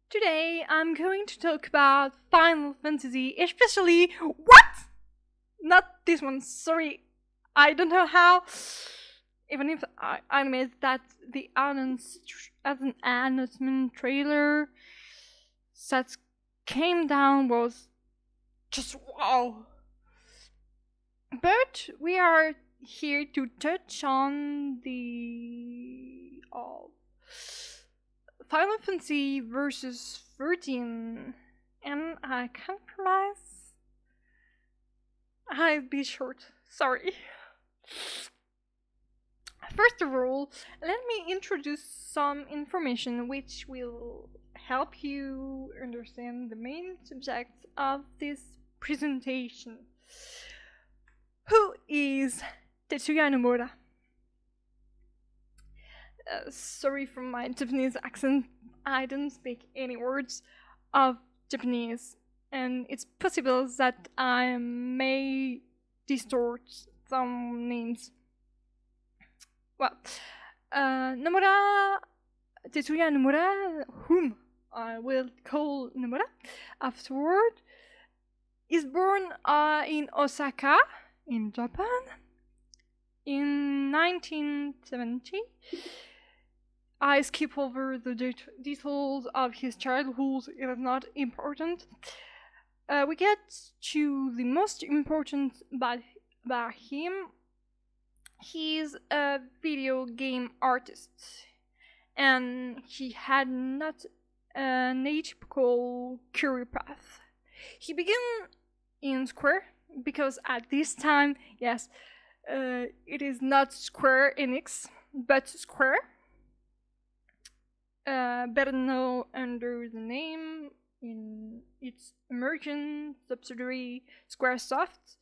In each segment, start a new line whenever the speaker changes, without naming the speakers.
Today I'm going to talk about Final Fantasy, especially what? Not this one, sorry. I don't know how. Even if I admit that the announcement trailer that came down was just wow. But we are here to touch on the Final Fantasy versus 13, and I can't promise I'll be short, sorry. First of all, let me introduce some information which will help you understand the main subject of this presentation. Who is Tetsuya Nomura? Sorry for my Japanese accent, I don't speak any words of Japanese, and it's possible that I may distort some names. Well, Tetsuya Nomura, whom I will call Nomura afterward, is born in Osaka, in Japan, in 1970. I skip over the details of his childhood, it is not important. We get to the most important about him. He's a video game artist, and he had not an atypical career path. He began in Square, because at this time, yes, it is not Square Enix, but Square, better known under the name in its American subsidiary Squaresoft,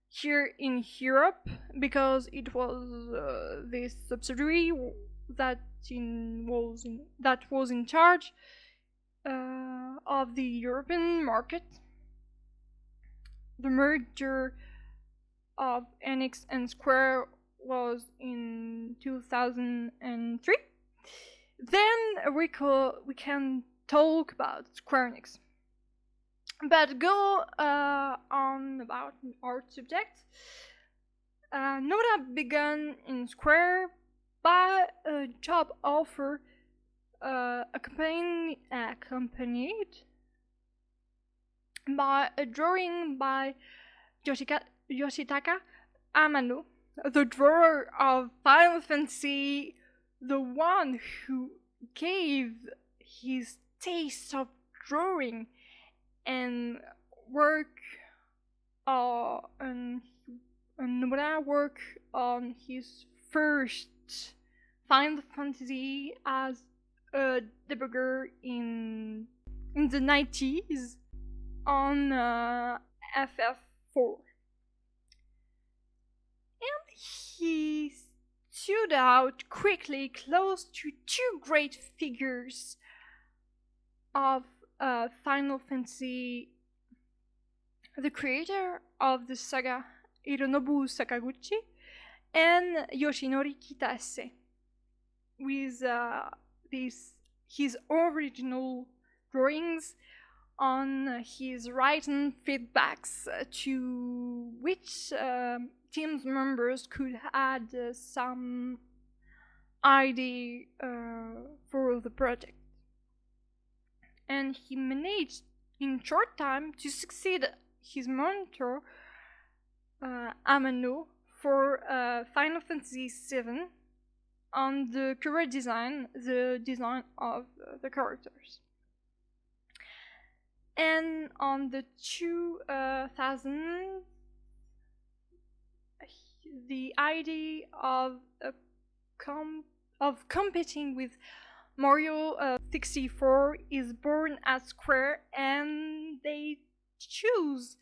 here in Europe, because it was this subsidiary that was in charge of the European market. The merger of Enix and Square was in 2003. Then we can talk about Square Enix. But go on about our subject. Nomura began in Square by a job offer accompanied by a drawing by Yoshitaka Amano, the drawer of Final Fantasy, the one who gave his taste of drawing and work Nomura work on his first Final Fantasy as a debugger in the 90s on FF4. And he stood out quickly close to two great figures of Final Fantasy, the creator of the saga, Hironobu Sakaguchi, and Yoshinori Kitase, with his original drawings on his written feedbacks, to which team's members could add some idea for the project. And he managed in short time to succeed his mentor Amano for Final Fantasy VII on the cover design, the design of the characters. And on the 2000s, the idea of competing with Mario 64 is born at Square, and they choose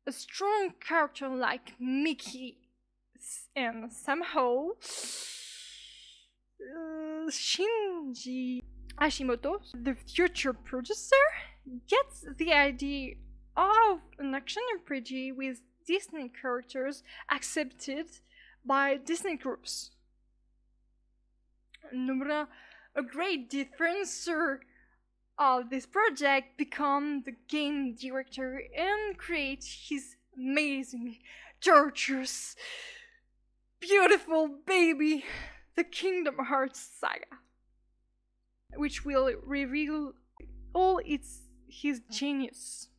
a strong character like Mickey, and somehow Shinji Hashimoto, the future producer, gets the idea of an action RPG with Disney characters accepted by Disney groups. Nomura, a great differencer of this project, become the game director and create his amazing, torturous, beautiful baby, the Kingdom Hearts saga, which will reveal all his genius.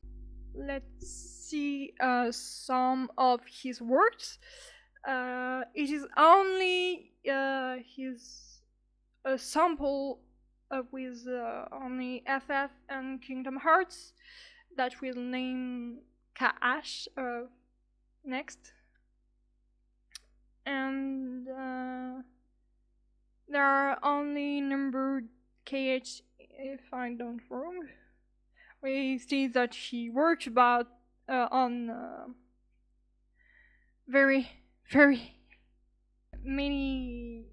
Let's see some of his works. It is only his a sample with only FF and Kingdom Hearts that we'll name KH next. And there are only numbered KH, if I don't wrong. We see that he worked about on very many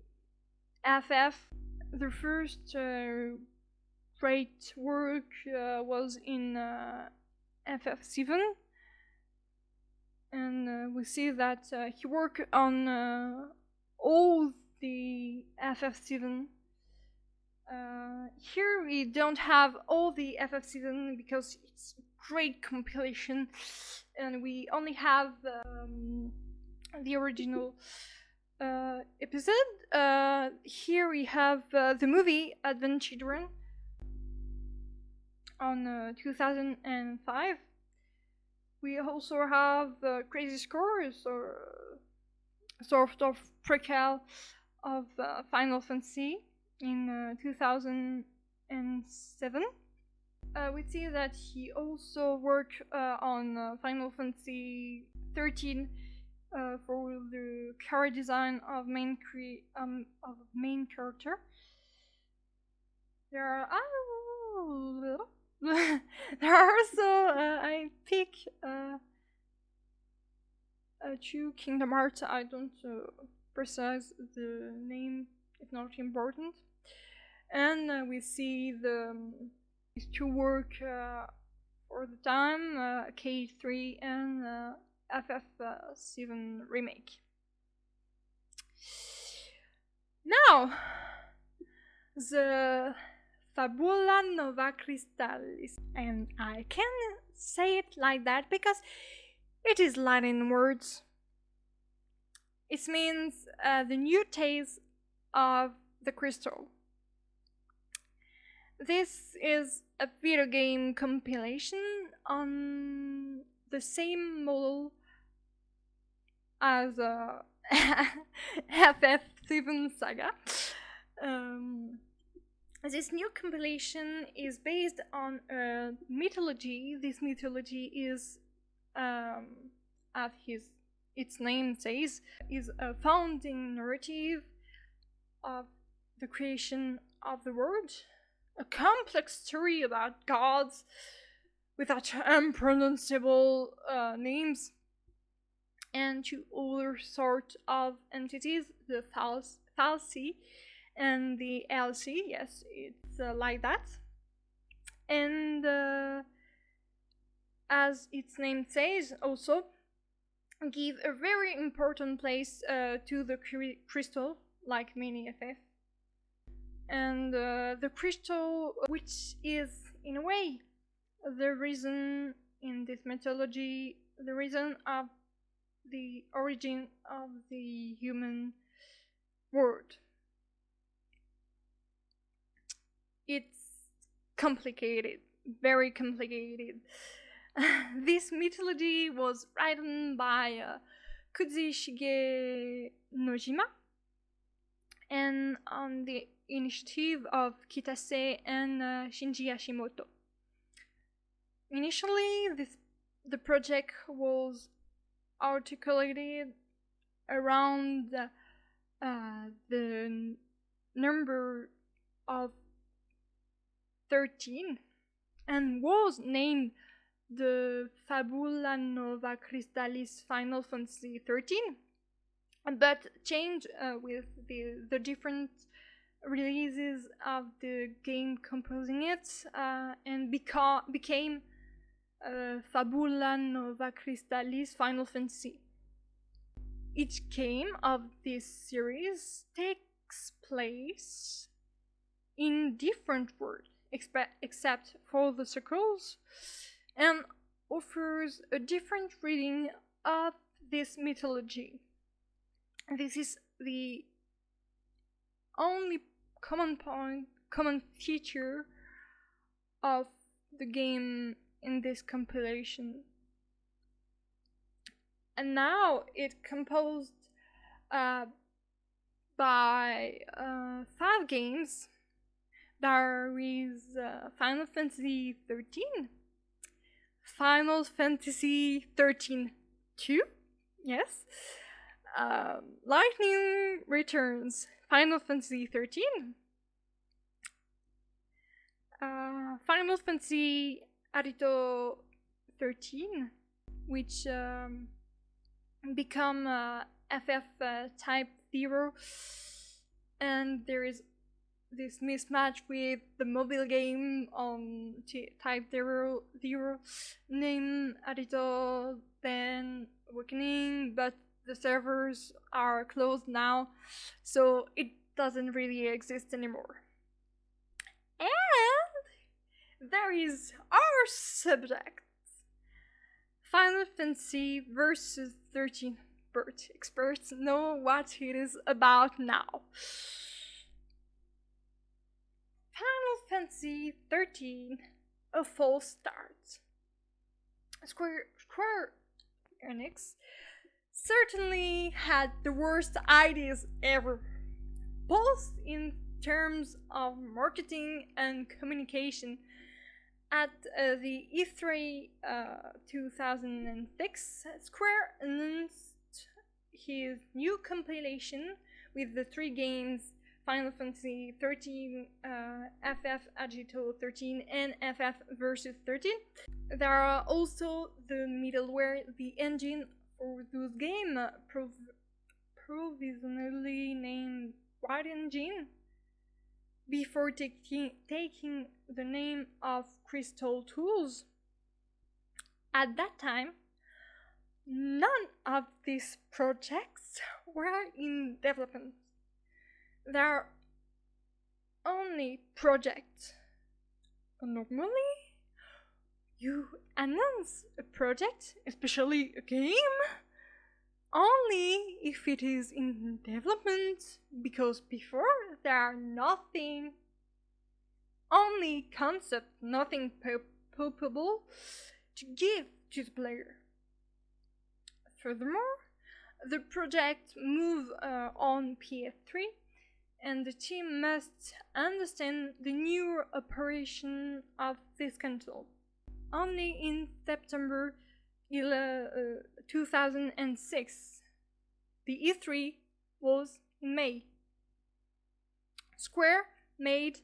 FF. The first great work was in FF7, and we see that he worked on all the FF7. Here we don't have all the FF7 because it's a great compilation, and we only have the original episode. Here we have the movie Advent Children on 2005. We also have Crazy Scores, or sort of prequel of Final Fantasy in 2007. We see that he also worked on Final Fantasy 13 for the character design of main character. There are there are also I pick two Kingdom Hearts. I don't precise the name. It's not important. And we see these two work for the time, K3 and FF7 remake. Now, the Fabula Nova Crystallis, and I can say it like that because it is Latin words. It means the new taste of the crystal. This is a video game compilation on the same model as FF7 saga. This new compilation is based on a mythology. This mythology is, as its name says, is a founding narrative of the creation of the world, a complex story about gods without unpronounceable names, and two other sort of entities, the falsi and the LC. Yes, it's like that. And as its name says, also give a very important place to the crystal, like many FF. And the crystal, which is in a way the reason in this mythology, the reason of the origin of the human world. It's complicated, very complicated. This mythology was written by Kuzi Nojima, and on the initiative of Kitase and Shinji Hashimoto. Initially, the project was articulated around the number of 13 and was named the Fabula Nova Crystallis Final Fantasy 13, but changed with the different releases of the game composing it, and became Fabula Nova Crystallis Final Fantasy. Each game of this series takes place in different worlds, except for the circles, and offers a different reading of this mythology. This is the only common feature of the game in this compilation. And now it's composed by 5 games. There is Final Fantasy XIII, Final Fantasy XIII 2, yes, Lightning Returns, Final Fantasy XIII, Final Fantasy Adito 13, which become FF type 0, and there is this mismatch with the mobile game on type 0, named Adito, then Awakening, but the servers are closed now, so it doesn't really exist anymore. And there is our subject, Final Fantasy versus 13. Experts know what it is about now. Final Fantasy XIII, a false start. Square Enix certainly had the worst ideas ever, both in terms of marketing and communication. At the E3 2006, Square announced his new compilation with the 3 games Final Fantasy XIII, FF Agito 13, and FF Versus 13. There are also the middleware, the engine for those games, provisionally named White Engine, before taking the name of Crystal Tools. At that time, none of these projects were in development. There are only projects. Normally, you announce a project, especially a game, only if it is in development, because before there are nothing, only concept, nothing palpable to give to the player. Furthermore, the project moves on PS3, and the team must understand the new operation of this console. Only in September 2006, the E3 was in May. Square made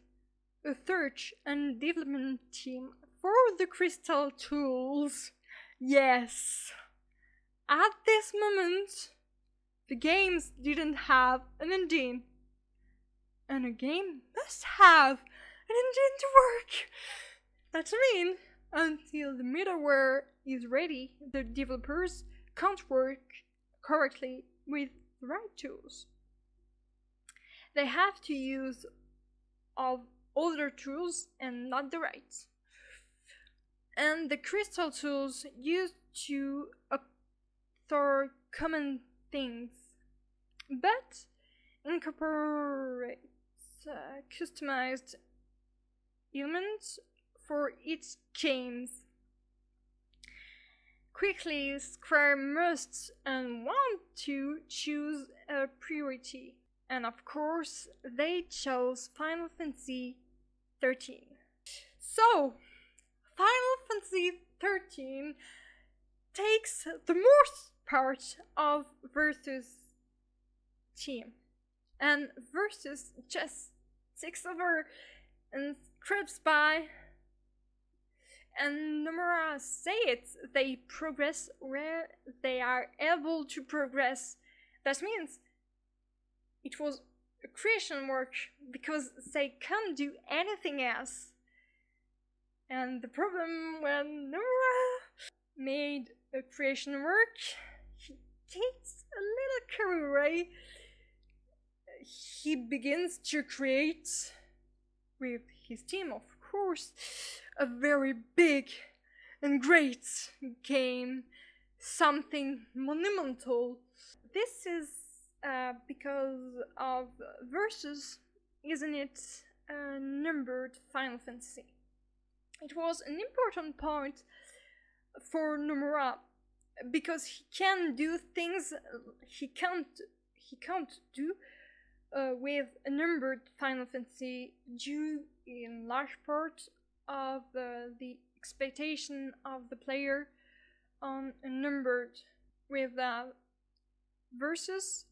a search and development team for the Crystal Tools. Yes! At this moment, the games didn't have an engine. And a game must have an engine to work. That means, until the middleware is ready, the developers can't work correctly with the right tools. They have to use of older tools and not the right. And the Crystal Tools used to store common things, but incorporates customized elements for each games. Quickly, Square must and want to choose a priority, and of course, they chose Final Fantasy XIII. So, Final Fantasy XIII takes the most part of Versus team, and Versus just takes over and scrapes by. And Nomura say it, they progress where they are able to progress. That means it was a creation work because they can't do anything else. And the problem when Nomura made a creation work, he takes a little career away. He begins to create with his team, of course, a very big and great game, something monumental. This is because of verses, isn't it? A numbered Final Fantasy. It was an important point for Nomura because he can do things he can't do with a numbered Final Fantasy due in large part of the expectation of the player on a numbered with versus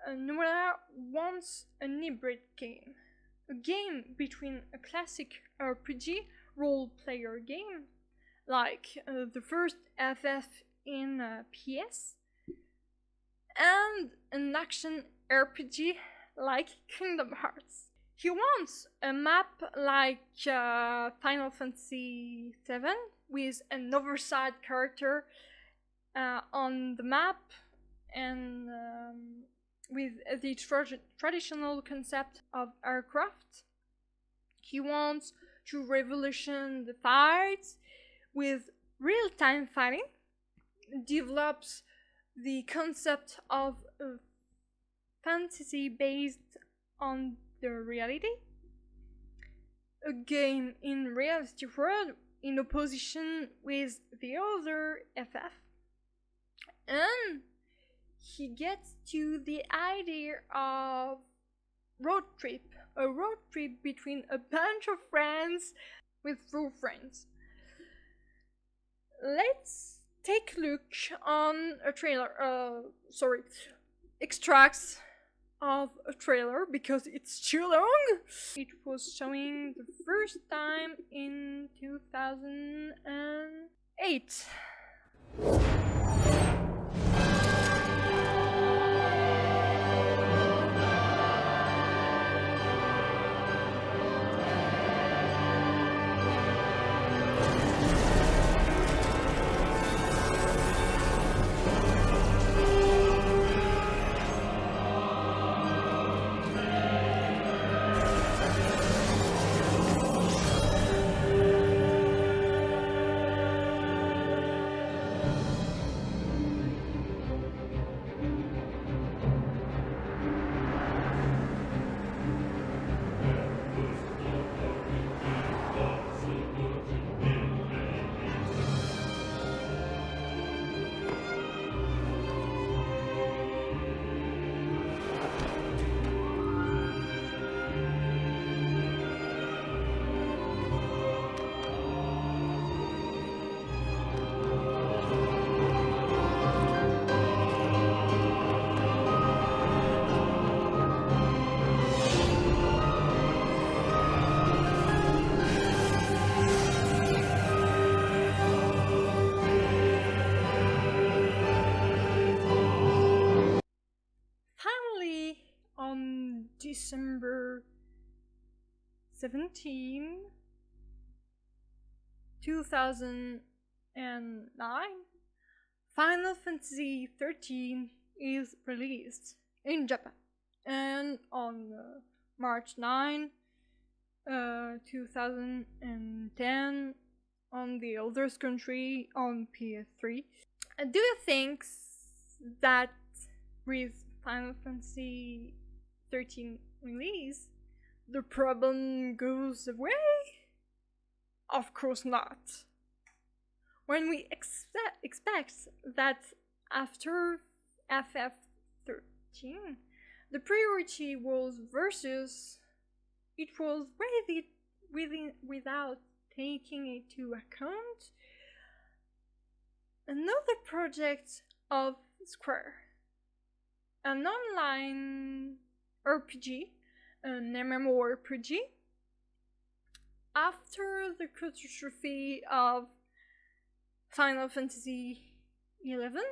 Nomura wants an hybrid game. A game between a classic RPG role-player game, like the first FF in PS, and an action RPG like Kingdom Hearts. He wants a map like Final Fantasy VII with an oversized character on the map and with the traditional concept of aircraft. He wants to revolution the fights with real-time fighting, develops the concept of a fantasy based on the reality, a game in reality world in opposition with the other FF, and he gets to the idea of a road trip between a bunch of friends with true friends. Let's take a look on a trailer, extracts of a trailer because it's too long. It was showing the first time in 2008. December 17, 2009, Final Fantasy XIII is released in Japan, and on March 9, 2010, on the others country on PS3. Do you think that with Final Fantasy XIII release, the problem goes away? Of course not. When we expect that after FF13, the priority was versus, it was without taking into account another project of Square, an online RPG, an MMORPG. After the catastrophe of Final Fantasy XI,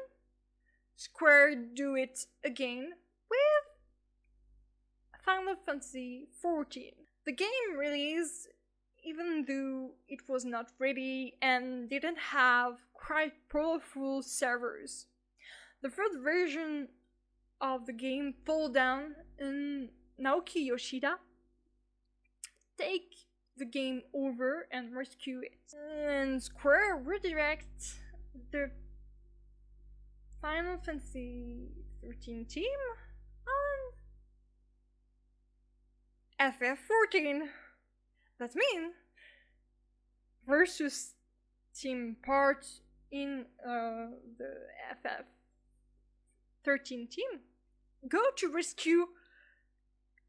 Square do it again with Final Fantasy XIV. The game released even though it was not ready and didn't have quite powerful servers. The first version of the game fell down and Naoki Yoshida take the game over and rescue it. And Square redirect the Final Fantasy XIII team on FF14. That means versus team part in the FF13 team go to rescue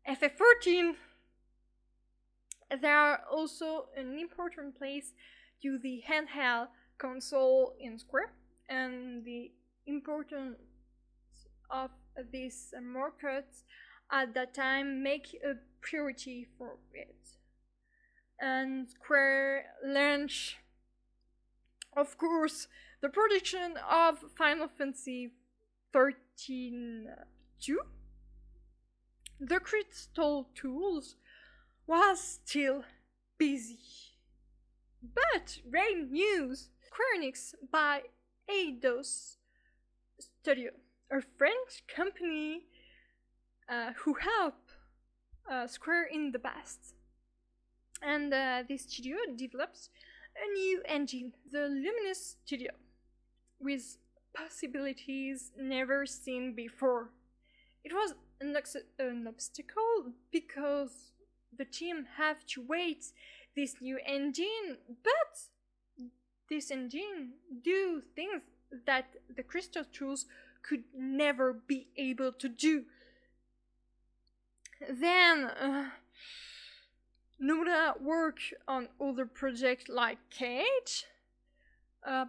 FF14. There are also an important place to the handheld console in Square, and the importance of this market at that time make a priority for it. And Square launched, of course, the production of Final Fantasy XIII 2. The Crystal Tools was still busy. But great news! Square Enix by Eidos Studio, a French company who helped Square in the past. And this studio develops a new engine, the Luminous Studio, with possibilities never seen before. It was an obstacle because the team have to wait this new engine, but this engine do things that the Crystal Tools could never be able to do. Then Nomura worked on other projects like Cage.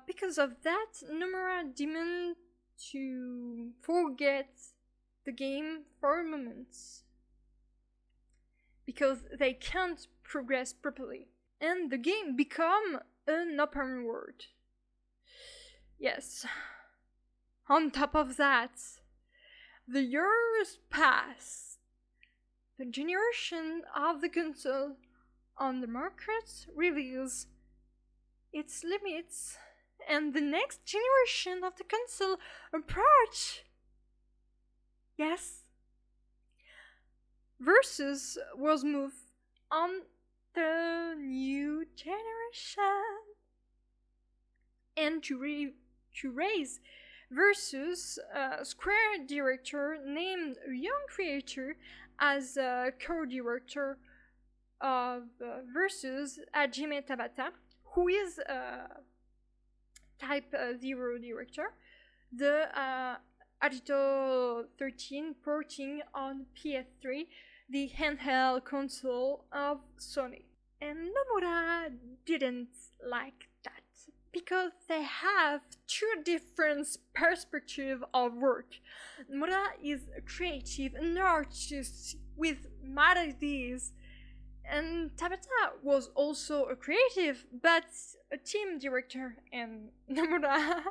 Because of that, Nomura demanded to forget the game for a moment, because they can't progress properly, and the game become an open world. Yes. On top of that, the years pass. The generation of the console on the market reveals its limits, and the next generation of the console approach. Yes. Versus was moved on the new generation, and to raise Versus, Square director named a young creator as co-director of Versus, Hajime Tabata, who is Type 0 director, the Agito 13 porting on PS3, the handheld console of Sony. And Nomura didn't like that, because they have two different perspectives of work. Nomura is a creative, an artist with mad ideas, and Tabata was also a creative, but a team director, and Nomura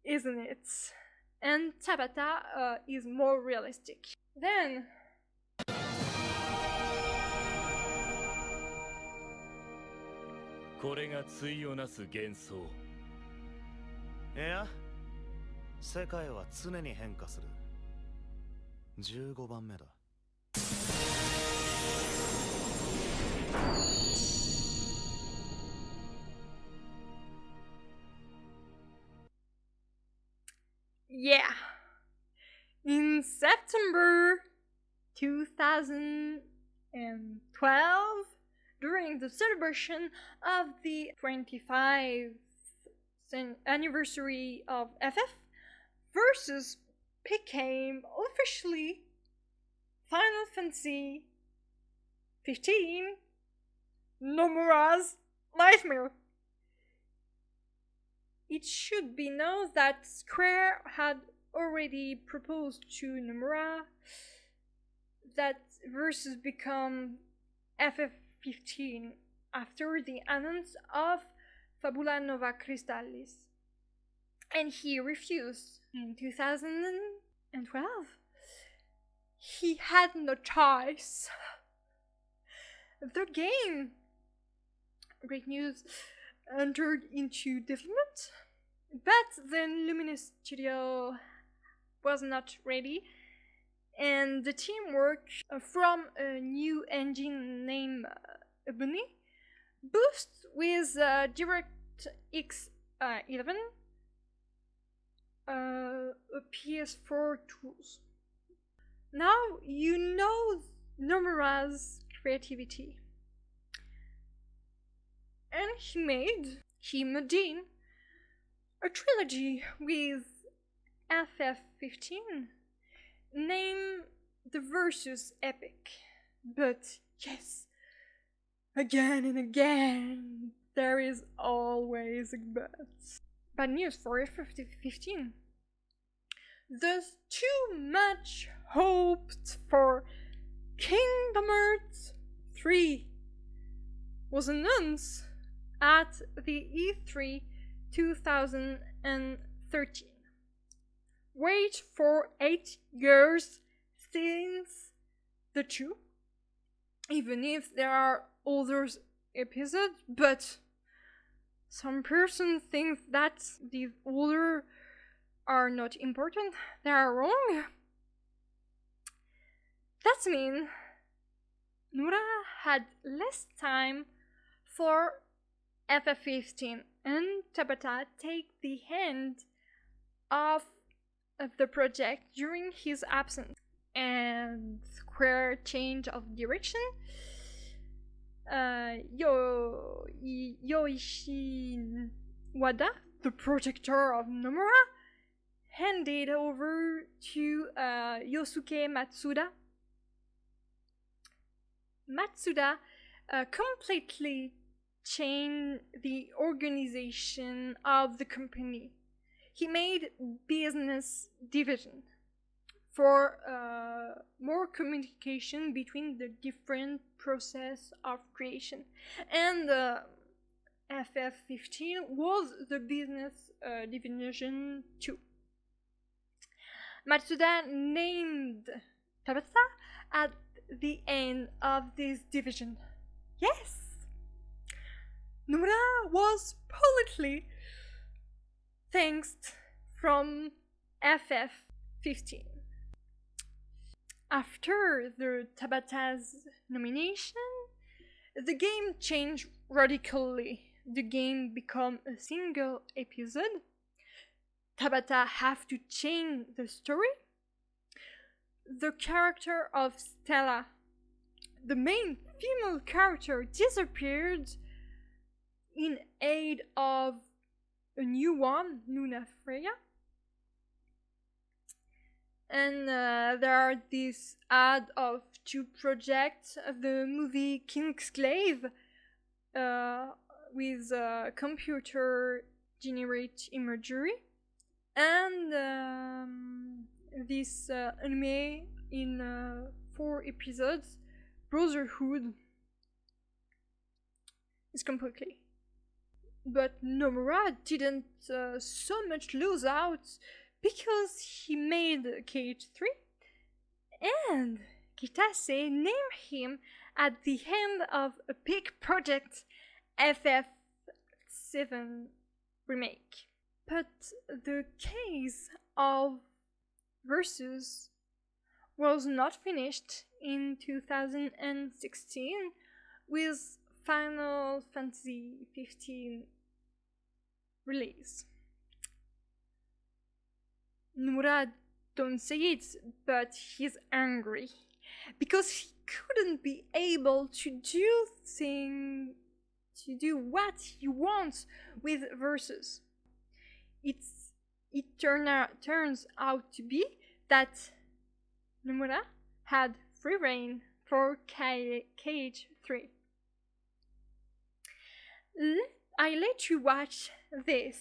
isn't it. And Tabata is more realistic. Then,
これが対をなす幻想。
いや、世界は常に変化する。15番目だ。
Yeah. In September 2012, during the celebration of the 25th anniversary of FF, Versus became officially Final Fantasy 15 Nomura's nightmare. It should be known that Square had already proposed to Nomura that Versus become FF15 after the announce of Fabula Nova Crystallis, and he refused. In 2012, he had no choice. The game, great news, entered into development, but the Luminous Studio was not ready, and the team worked from a new engine named Ebony, boost with DirectX 11, a PS4 tools. Now you know Nomura's creativity. And he made a trilogy with FF15, named the Versus Epic. But yes, again and again, there is always a but. Bad news for FF15. The too much hoped for Kingdom Hearts 3 was announced at the E3 2013. Wait for 8 years since the 2, even if there are other episodes, but some person thinks that these other are not important. They are wrong. That means Nura had less time for FF15 and Tabata take the hand of the project during his absence. And Square change of direction. Yoichi Wada, the protector of Nomura, handed over to Yosuke Matsuda. Matsuda completely changed the organization of the company. He made business division for more communication between the different process of creation, and FF15 was the business division too. Matsuda named Tabata at the end of this division. Yes! Nomura was politely thanked from FF15. After the Tabata's nomination, the game changed radically. The game became a single episode. Tabata have to change the story. The character of Stella, the main female character, disappeared in aid of a new one, Luna Freya. And there are this ad of two projects of the movie Kingsglaive with computer generate imagery, and this anime in 4 episodes, Brotherhood, is completely. But Nomura didn't so much lose out, because he made KH3 and Kitase named him at the end of a big project, FF7 remake. But the case of Versus was not finished in 2016 with Final Fantasy XV release. Nomura don't say it, but he's angry because he couldn't be able to do what he wants with Versus. It turns out to be that Nomura had free reign for KH3. I let you watch this.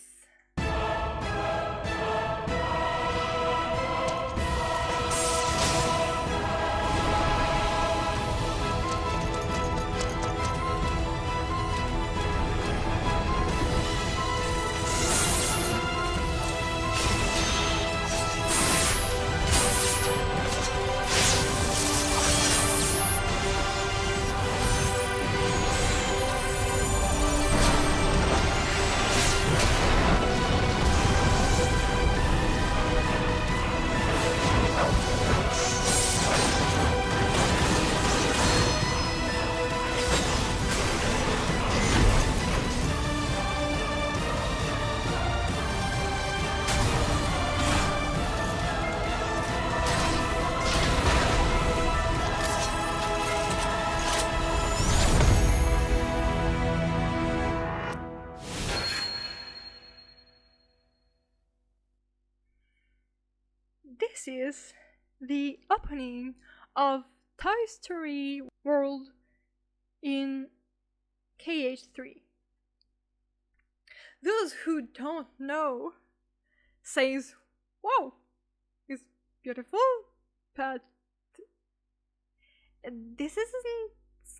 practice the opening of Toy Story World in KH3. Those who don't know says, "Wow, it's beautiful, but this isn't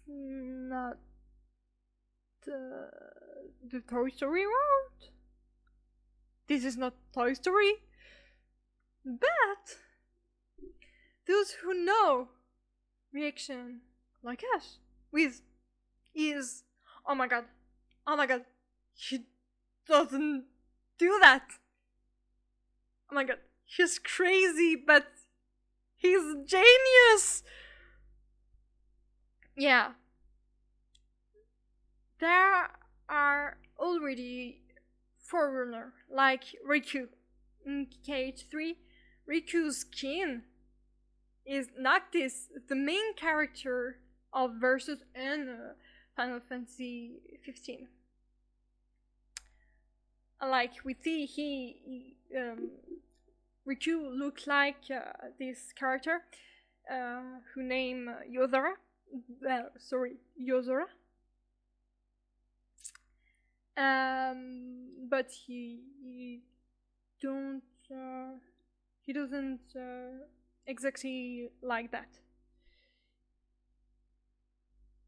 not the Toy Story world. This is not Toy Story." But those who know reaction like us with is, oh my god, he doesn't do that. Oh my god, he's crazy, but he's genius. Yeah. There are already forerunners like Riku. In KH3, Riku's skin is not this the main character of Versus and Final Fantasy 15. Like we see, Riku looks like this character who named Yozora. Yozora. But he doesn't exactly like that.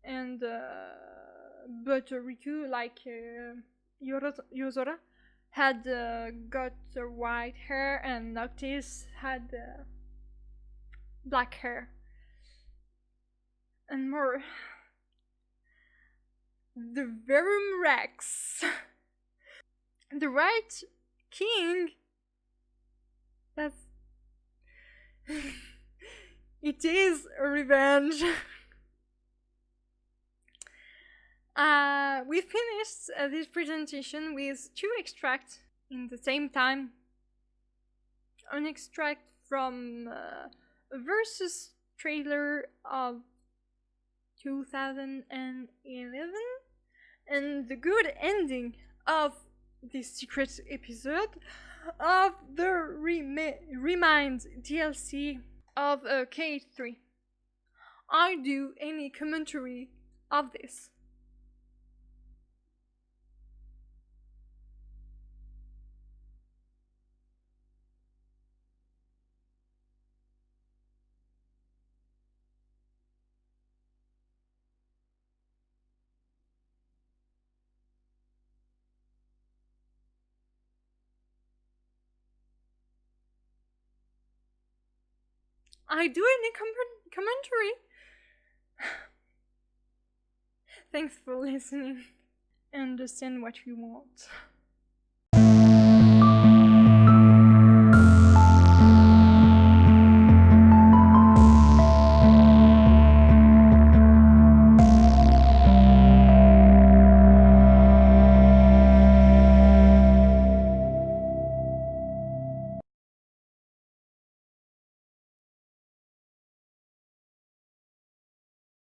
And but Riku, like Yozora, had got white hair, and Noctis had black hair and more. The Verum Rex, the right king. That's it is a revenge. We finished this presentation with 2 extracts in the same time. An extract from a Versus trailer of 2011 and the good ending of this secret episode of the Remind DLC of KH3. I do any commentary of this. I do any commentary. Thanks for listening. Understand what you want.